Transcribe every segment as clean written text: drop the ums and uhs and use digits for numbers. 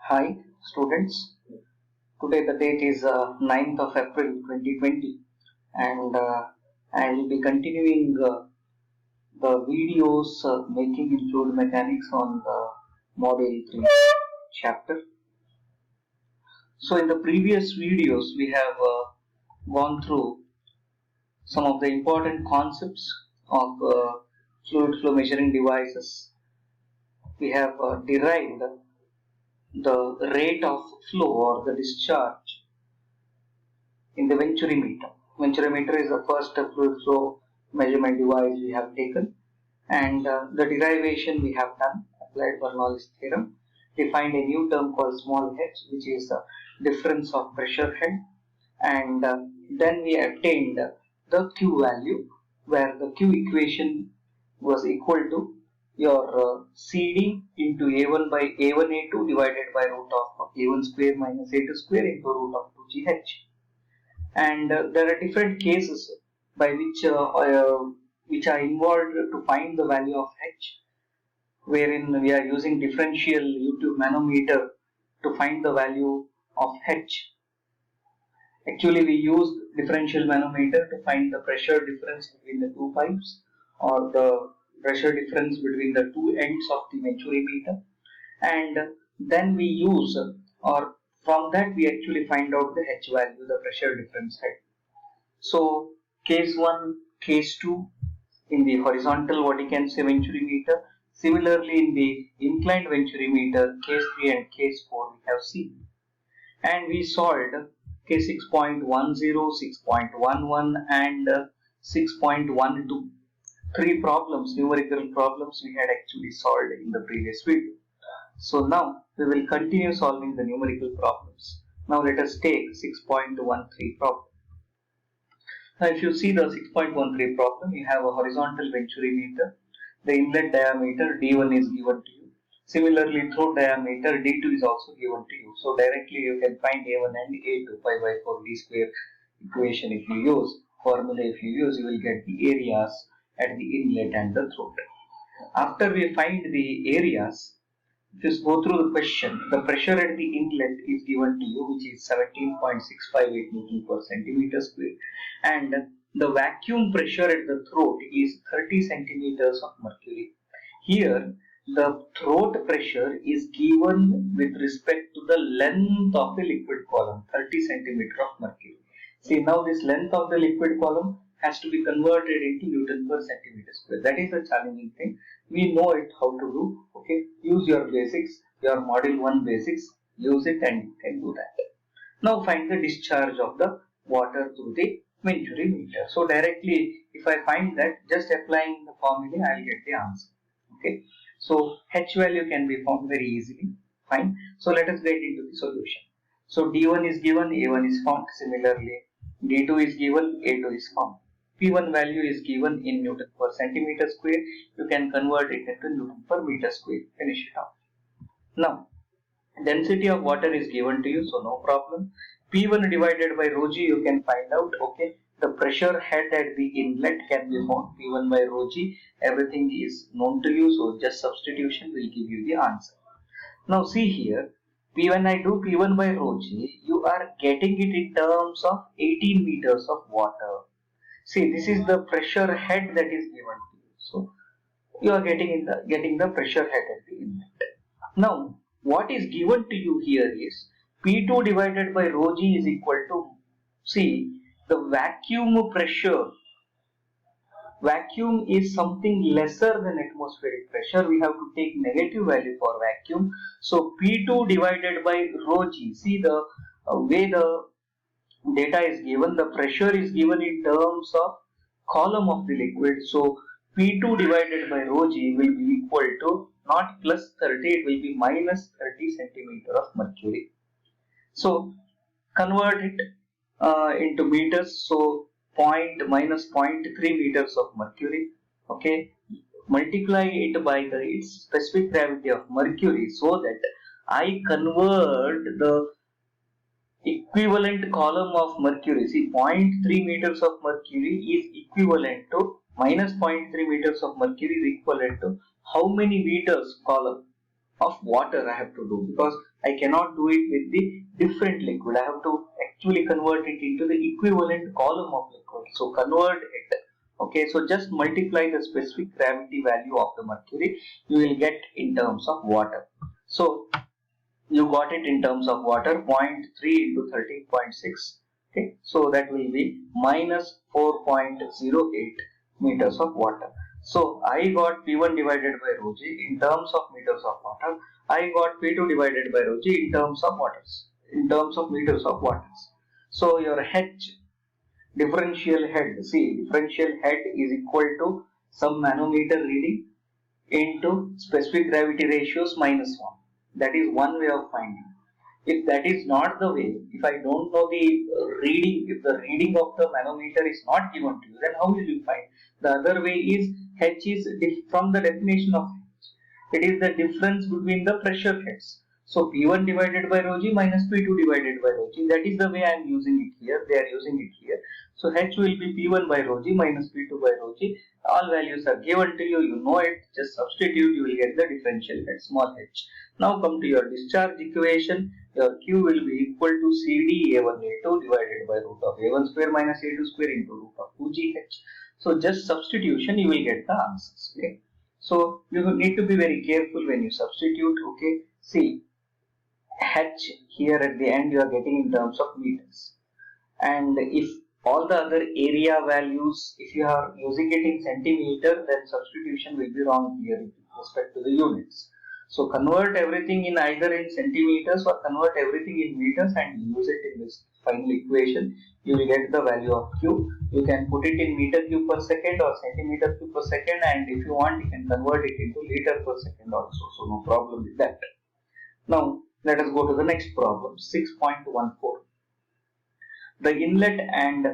Hi students, today the date is 9th of April 2020 and I will be continuing the videos making in fluid mechanics on the module 3 chapter. So in the previous videos we have gone through some of the important concepts of fluid flow measuring devices. We have derived the rate of flow or the discharge in the venturimeter. Venturimeter is the first fluid flow measurement device we have taken, and the derivation we have done, applied Bernoulli's theorem, defined a new term called small h, which is the difference of pressure head, and then we obtained the Q value, where the Q equation was equal to your CD into A1 by A1 A2 divided by root of A1 square minus A2 square into root of 2GH. And there are different cases by which are involved to find the value of h, wherein we are using differential U-tube manometer to find the value of h. Actually, we use differential manometer to find the pressure difference between the two pipes or the pressure difference between the two ends of the venturimeter, and then we use, or from that we actually find out the h value, the pressure difference head. So case 1, case 2 in the horizontal Vatican's venturimeter. Similarly in the inclined venturimeter, case 3 and case 4 we have seen. And we solved case 6.10, 6.11 and 6.12. Three problems, numerical problems we had actually solved in the previous video. So now we will continue solving the numerical problems. Now let us take 6.13 problem. Now if you see the 6.13 problem, you have a horizontal venturimeter. The inlet diameter D1 is given to you. Similarly, throat diameter D2 is also given to you. So directly you can find A1 and A2 pi by 4 D square equation if you use. Formula if you use, you will get the areas at the inlet and the throat. After we find the areas, just go through the question. The pressure at the inlet is given to you, which is 17.658 Newton per centimeter square, and the vacuum pressure at the throat is 30 centimeters of mercury. Here, the throat pressure is given with respect to the length of the liquid column, 30 centimeter of mercury. See, now this length of the liquid column has to be converted into Newton per centimeter square. That is the challenging thing. We know it how to do. Okay, use your basics, your module 1 basics, use it and you can do that. Now find the discharge of the water through the venturimeter. So directly if I find that, just applying the formula I will get the answer. Okay, so h value can be found very easily. Fine. So let us get into the solution. So D1 is given, A1 is found. Similarly, D2 is given, A2 is found. P1 value is given in Newton per centimeter square. You can convert it into Newton per meter square. Finish it off. Now, density of water is given to you, so no problem. P1 divided by rho g you can find out. Okay, the pressure head at the inlet can be found. P1 by rho g. Everything is known to you, so just substitution will give you the answer. Now see here, when I do P1 by rho g, you are getting it in terms of 18 meters of water. See, this is the pressure head that is given to you. So you are getting the pressure head at the inlet. Now, what is given to you here is P2 divided by rho g is equal to, see, the vacuum pressure. Vacuum is something lesser than atmospheric pressure. We have to take negative value for vacuum. So P2 divided by rho g. See the way the data is given, the pressure is given in terms of column of the liquid. So P2 divided by rho g will be equal to not plus 30, it will be minus 30 centimeter of mercury. So convert it into meters. So minus 0.3 meters of mercury. Okay, multiply it by its specific gravity of mercury, so that I convert the equivalent column of mercury. See, 0.3 meters of mercury is equivalent to minus 0.3 meters of mercury is equivalent to how many meters column? of water I have to do, because I cannot do it with the different liquid. I have to actually convert it into the equivalent column of liquid. So convert it. Okay, so just multiply the specific gravity value of the mercury, you will get in terms of water. So you got it in terms of water, 0.3 into 13.6. Okay, so that will be minus 4.08 meters of water. So I got P1 divided by rho g in terms of meters of water. I got P2 divided by rho g in terms of waters, in terms of meters of waters. So your H, differential head, see, differential head is equal to some manometer reading into specific gravity ratios minus 1. That is one way of finding. If that is not the way, if I don't know the reading, if the reading of the manometer is not given to you, then how will you find? The other way is H is from the definition of H. It is the difference between the pressure heads. So P1 divided by rho g minus P2 divided by rho g. That is the way I am using it here. They are using it here. So H will be P1 by rho g minus P2 by rho g. All values are given to you. You know it. Just substitute. You will get the differential head, small h. Now come to your discharge equation. Your Q will be equal to CD A1 A2 divided by root of A1 square minus A2 square into root of 2GH. So just substitution, you will get the answers. Okay. So you need to be very careful when you substitute. Okay. See, H here at the end you are getting in terms of meters. And if all the other area values, if you are using it in centimeter, then substitution will be wrong here with respect to the units. So convert everything in either in centimeters or convert everything in meters and use it in this final equation. You will get the value of Q. You can put it in meter cube per second or centimeter cube per second, and if you want you can convert it into liter per second also. So no problem with that. Now let us go to the next problem, 6.14. The inlet and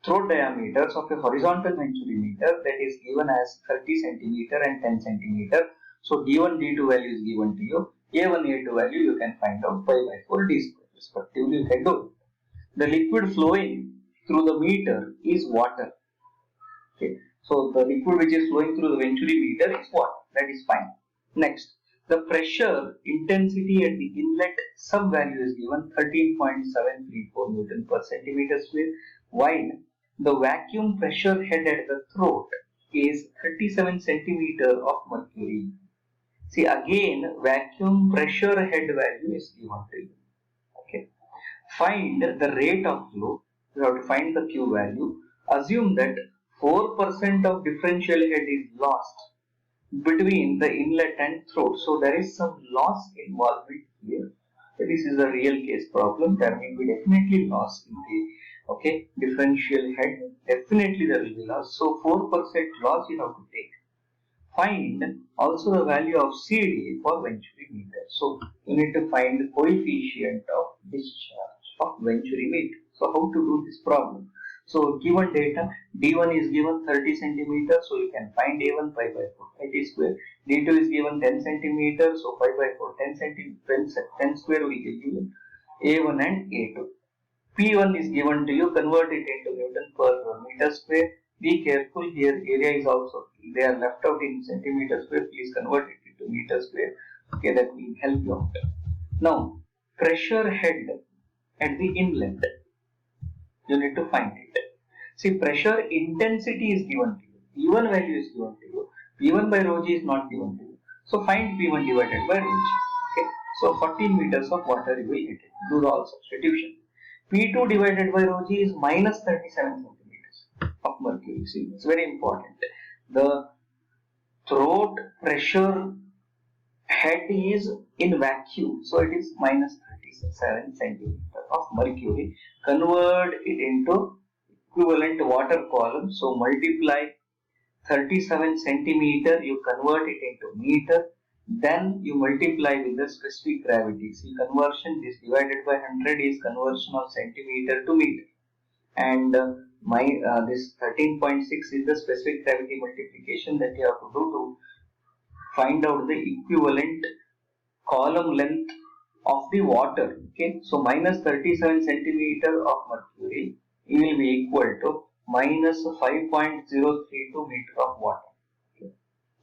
throat diameters of a horizontal venturimeter, that is given as 30 centimeter and 10 centimeter. So D1, D2 value is given to you. A1, A2 value you can find out pi by 4 D square respectively. You can do it. The liquid flowing through the meter is water. Okay. So the liquid which is flowing through the venturimeter is water. That is fine. Next, the pressure intensity at the inlet sub value is given 13.734 Newton per centimeter square, while the vacuum pressure head at the throat is 37 centimeter of mercury. See, again vacuum pressure head value is given to you. Okay. Find the rate of flow. You have to find the Q value. Assume that 4% of differential head is lost between the inlet and throat. So there is some loss involvement here. This is a real case problem. There will be definitely loss in the differential head. Definitely there will be loss. So 4% loss you have to take. Find also the value of CD for venturimeter. So you need to find the coefficient of discharge of venturimeter. So how to do this problem? So given data, D1 is given 30 centimeter, so you can find A1 pi by 4, 80 square. D2 is given 10 centimeter, so pi by 4, 10 square will be given A1 and A2. P1 is given to you, convert it into Newton per meter square. Be careful here, area is also, they are left out in centimeter square, please convert it into meter square. Okay, that will help you out. Now, pressure head at the inlet, you need to find it. See, pressure intensity is given to you, P1 value is given to you, P1 by rho g is not given to you. So find P1 divided by rho g. Okay, so 14 meters of water you will get it. Do the all substitution. P2 divided by rho g is minus 37 centimeters of mercury. See, it's very important. The throat pressure head is in vacuum, so it is minus 37 centimeters of mercury. Convert it into equivalent water column. So multiply 37 centimeter, you convert it into meter. Then you multiply with the specific gravity. See, conversion, this divided by 100 is conversion of centimeter to meter, and this 13.6 is the specific gravity multiplication that you have to do to find out the equivalent column length of the water. Okay, so minus 37 centimeter of mercury will be equal to minus 5.032 meter of water. Okay.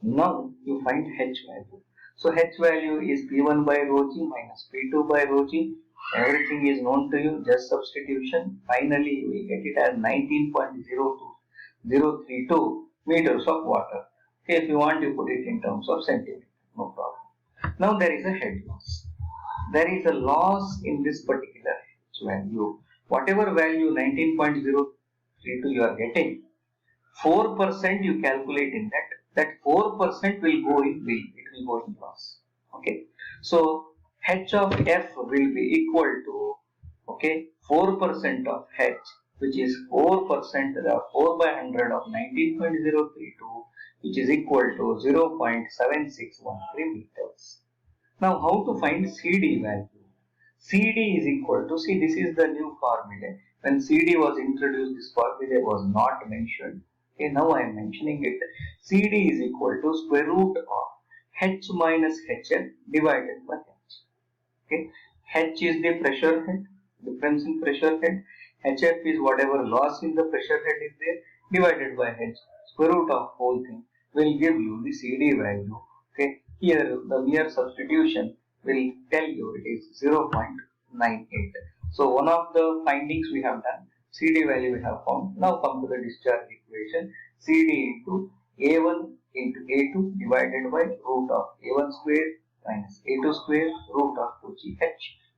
Now you find H value. So H value is P1 by rho g minus P2 by rho g. Everything is known to you, just substitution. Finally, you will get it as 19.02032 meters of water. Okay, if you want, you put it in terms of centimeter, no problem. Now there is a head loss. There is a loss in this particular H value. Whatever value 19.032 you are getting, 4% you calculate in that 4% will go in bill, it will go in loss. Okay, so H of F will be equal to, okay, 4% of H, which is 4% or 4 by 100 of 19.032, which is equal to 0.7613 meters. Now how to find CD value? CD is equal to, see, this is the new formula. When CD was introduced, this formula was not mentioned. Okay, now I am mentioning it. CD is equal to square root of H minus HF divided by H. Okay, H is the pressure head, difference in pressure head. HF is whatever loss in the pressure head is there, divided by H. Square root of whole thing will give you the CD value. Okay, here the mere substitution will tell you it is 0.98. So one of the findings we have done, CD value we have found. Now come to the discharge equation. CD into A1 into A2 divided by root of A1 square minus A2 square root of 2gh.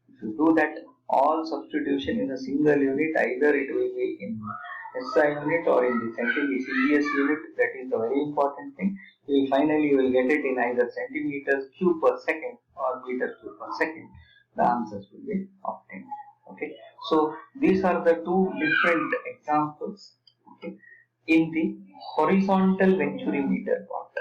If you do that, all substitution in a single unit, either it will be in SI unit or in the centimeters unit, that is the very important thing. Finally you will get it in either centimeters cube per second or meters cube per second. The answers will be obtained. Okay, so these are the two different examples, okay, in the horizontal venturimeter part.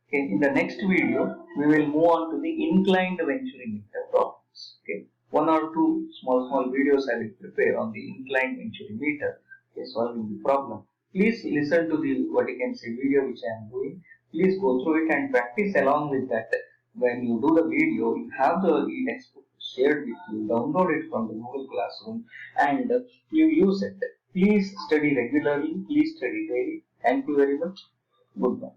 Okay, in the next video we will move on to the inclined venturimeter problems. Okay, one or two small videos I will prepare on the inclined venturimeter, okay, solving the problem. Please listen to the video which I am doing. Please go through it and practice along with that. When you do the video, you have the textbook shared with you, download it from the Google Classroom and you use it. Please study regularly, please study daily. Thank you very much. Goodbye.